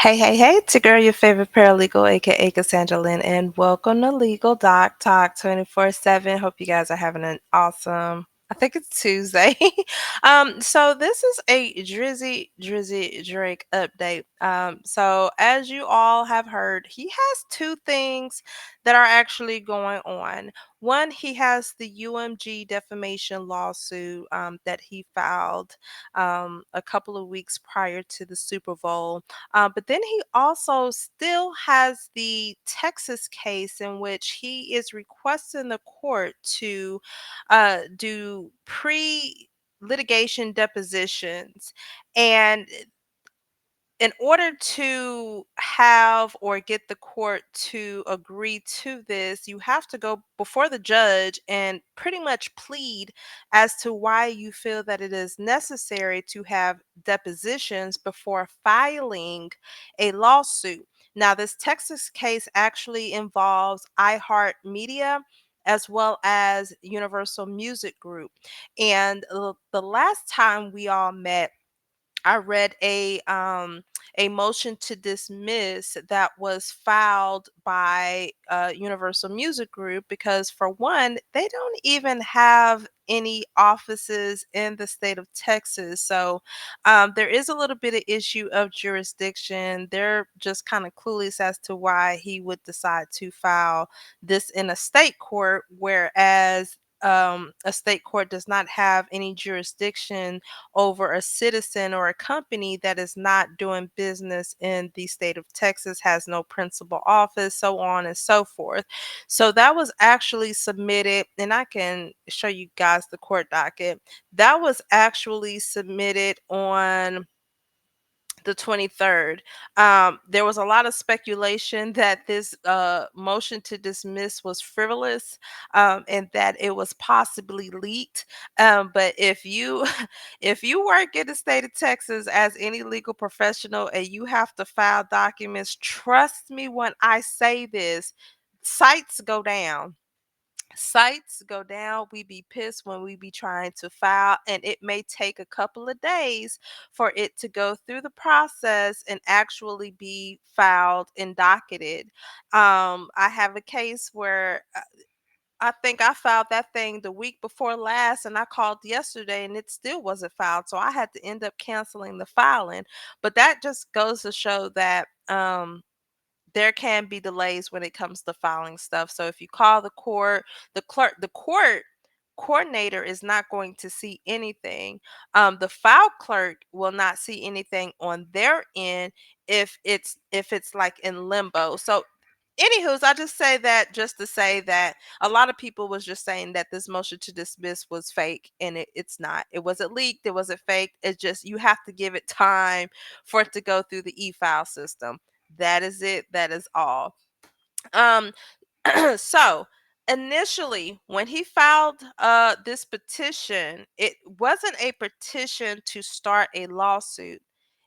Hey, it's your girl, your favorite paralegal, aka Cassandra Lynn, and welcome to Legal Doc Talk 24/7. Hope you guys are having an awesome, I think it's Tuesday. So this is a Drizzy Drake update. So as you all have heard, he has two things that are actually going on. One, he has the UMG defamation lawsuit that he filed a couple of weeks prior to the Super Bowl. But then he also still has the Texas case in which he is requesting the court to do pre litigation depositions. And in order to have or get the court to agree to this, you have to go before the judge and pretty much plead as to why you feel that it is necessary to have depositions before filing a lawsuit. Now, this Texas case actually involves iHeartRadio as well as Universal Music Group. And the last time we all met, I read a motion to dismiss that was filed by Universal Music Group because, for one, they don't even have any offices in the state of Texas. So there is a little bit of issue of jurisdiction. They're just kind of clueless as to why he would decide to file this in a state court, whereas a state court does not have any jurisdiction over a citizen or a company that is not doing business in the state of Texas, has no principal office, so on and so forth. So that was actually submitted, and I can show you guys the court docket. That was actually submitted on the 23rd. There was a lot of speculation that this motion to dismiss was frivolous, and that it was possibly leaked. But if you if you work in the state of Texas as any legal professional and you have to file documents, trust me when I say this, sites go down. Sites go down. We be pissed when we be trying to file, and it may take a couple of days for it to go through the process and actually be filed and docketed. I have a case where I think I filed that thing the week before last, and I called yesterday and it still wasn't filed, so I had to end up canceling the filing. But that just goes to show that there can be delays when it comes to filing stuff. So if you call the court, the court coordinator is not going to see anything. The file clerk will not see anything on their end if it's like in limbo. So anywho's, I just say that just to say that a lot of people was just saying that this motion to dismiss was fake, and it's not. It wasn't leaked, it wasn't fake. It's just you have to give it time for it to go through the e-file system. That is it. That is all. Um, so initially, when he filed this petition, it wasn't a petition to start a lawsuit.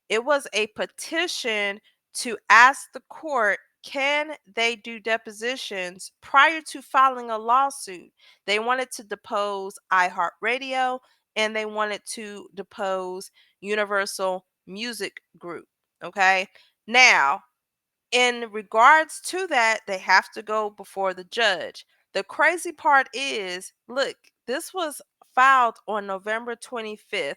It was a petition to ask the court, can they do depositions prior to filing a lawsuit? They wanted to depose iHeartRadio and they wanted to depose Universal Music Group. Okay. Now, in regards to that, they have to go before the judge. The crazy part is, look, this was filed on November 25th.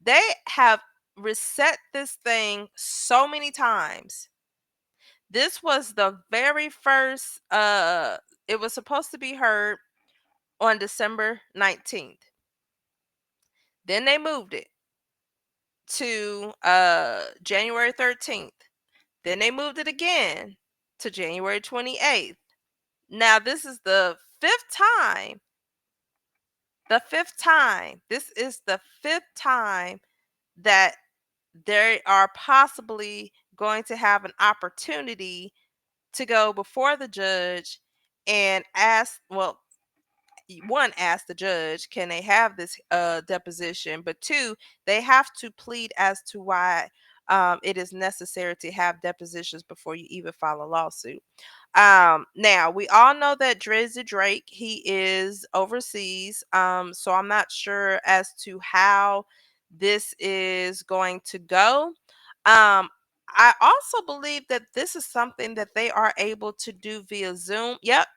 They have reset this thing so many times. This was the very first it was supposed to be heard on December 19th. Then they moved it to January 13th. Then they moved it again to January 28th. Now, this is the fifth time. The fifth time. This is the fifth time that they are possibly going to have an opportunity to go before the judge and ask, well, one, ask the judge, can they have this deposition? But two, they have to plead as to why it is necessary to have depositions before you even file a lawsuit. Now we all know that Drizzy Drake, he is overseas. So I'm not sure as to how this is going to go. Um, I also believe that this is something that they are able to do via Zoom. Yep.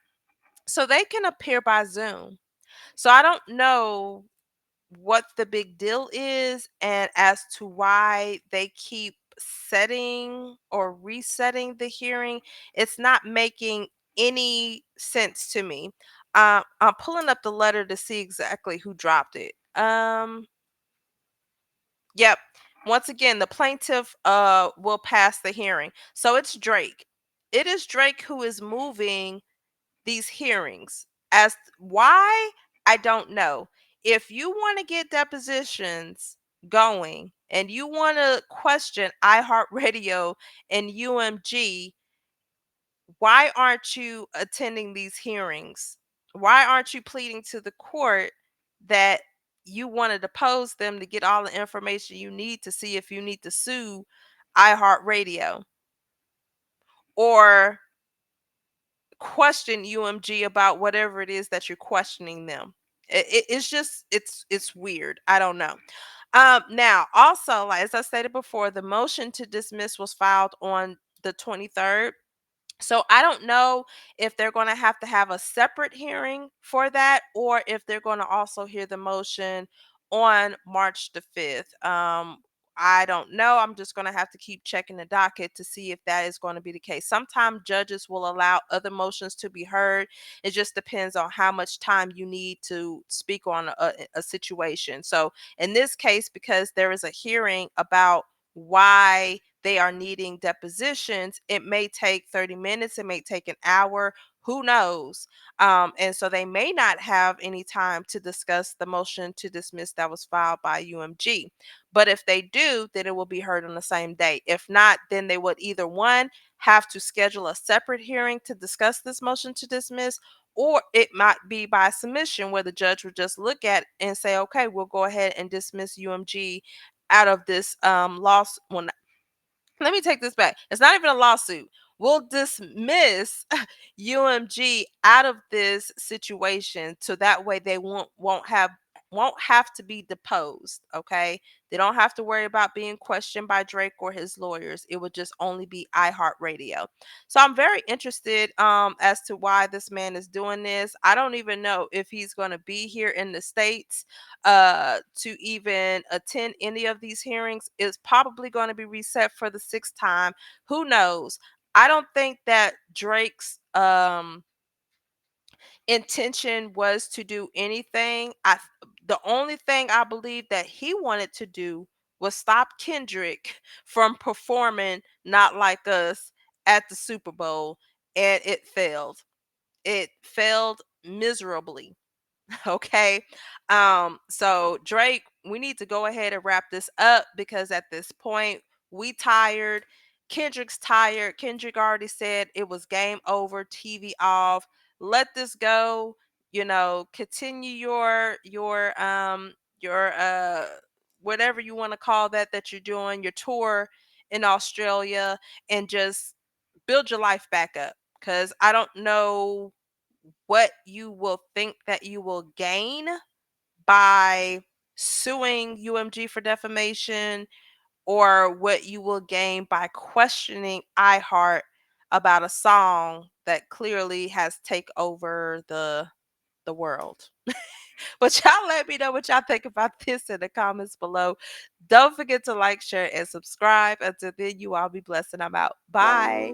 So they can appear by Zoom. So I don't know what the big deal is and as to why they keep setting or resetting the hearing. It's not making any sense to me. I'm pulling up the letter to see exactly who dropped it. Yep. Once again, the plaintiff will pass the hearing. So it's Drake. It is Drake who is moving these hearings. As why, I don't know. If you want to get depositions going and you want to question iHeartRadio and UMG, why aren't you attending these hearings? Why aren't you pleading to the court that you want to depose them to get all the information you need to see if you need to sue iHeartRadio or question UMG about whatever it is that you're questioning them? It's just it's weird. I don't know. Now also, like as I stated before, the motion to dismiss was filed on the 23rd. So I don't know if they're going to have a separate hearing for that or if they're going to also hear the motion on March the 5th. I don't know. I'm just going to have to keep checking the docket to see if that is going to be the case. Sometimes judges will allow other motions to be heard. It just depends on how much time you need to speak on a situation. So in this case, because there is a hearing about why they are needing depositions, it may take 30 minutes, it may take an hour, who knows? And so they may not have any time to discuss the motion to dismiss that was filed by UMG. But if they do, then it will be heard on the same day. If not, then they would either one have to schedule a separate hearing to discuss this motion to dismiss, or it might be by submission where the judge would just look at and say, okay, we'll go ahead and dismiss UMG out of this loss. Well, let me take this back. It's not even a lawsuit. We'll dismiss UMG out of this situation so that way they won't have to be deposed, okay? They don't have to worry about being questioned by Drake or his lawyers. It would just only be iHeartRadio. So I'm very interested as to why this man is doing this. I don't even know if he's going to be here in the States to even attend any of these hearings. It's probably going to be reset for the sixth time. Who knows? I don't think that Drake's intention was to do anything. The only thing I believe that he wanted to do was stop Kendrick from performing Not Like Us at the Super Bowl, and it failed. It failed miserably. Okay. So Drake, we need to go ahead and wrap this up because at this point we tired. Kendrick's tired. Kendrick already said it was game over, TV off. Let this go. Continue your whatever you want to call that you're doing, your tour in Australia, and just build your life back up. Cause I don't know what you will think that you will gain by suing UMG for defamation or what you will gain by questioning iHeart about a song that clearly has take over the world. But y'all let me know what y'all think about this in the comments below. Don't forget to like, share, and subscribe. Until then, you all be blessed and I'm out. Bye.